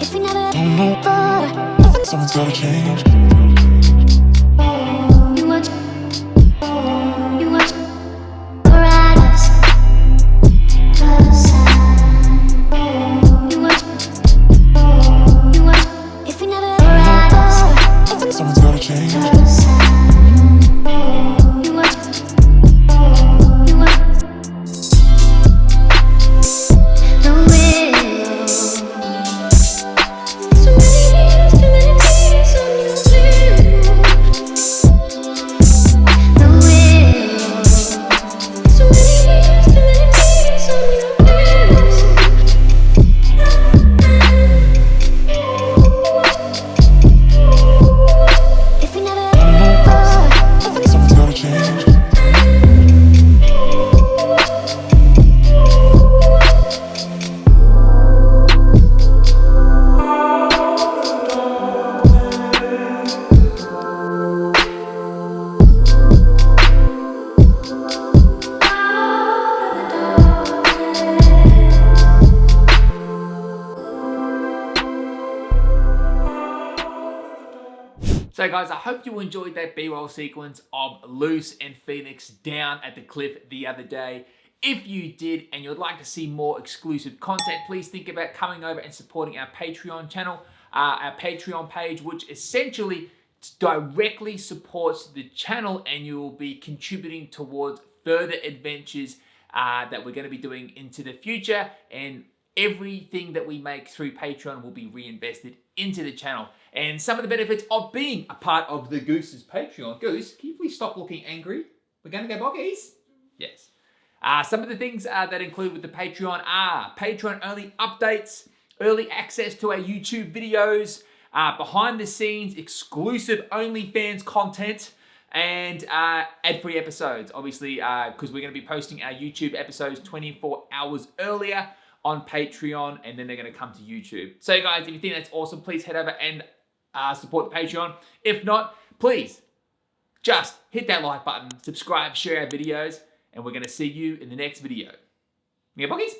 If we never move forward, someone's gotta change. You watch ride us aside. You watch. If we never ride us, someone's gotta change. You watch. So guys, I hope you enjoyed that B-roll sequence of Loose and Phoenix down at the cliff the other day. If you did and you'd like to see more exclusive content, please think about coming over and supporting our Patreon channel, our Patreon page, which essentially directly supports the channel, and you will be contributing towards further adventures that we're going to be doing into the future, and everything that we make through Patreon will be reinvested into the channel. And some of the benefits of being a part of the Goose's Patreon. Goose, can you please stop looking angry? We're going to go boggies? Yes. Some of the things that include with the Patreon are Patreon-only updates, early access to our YouTube videos, behind-the-scenes, exclusive OnlyFans content, and ad-free episodes. Obviously, because we're going to be posting our YouTube episodes 24 hours earlier on Patreon, and then they're going to come to YouTube. So guys, if you think that's awesome, please head over and support the Patreon. If not, please just hit that like button, subscribe, share our videos, and we're going to see you in the next video. Yeah, buggies?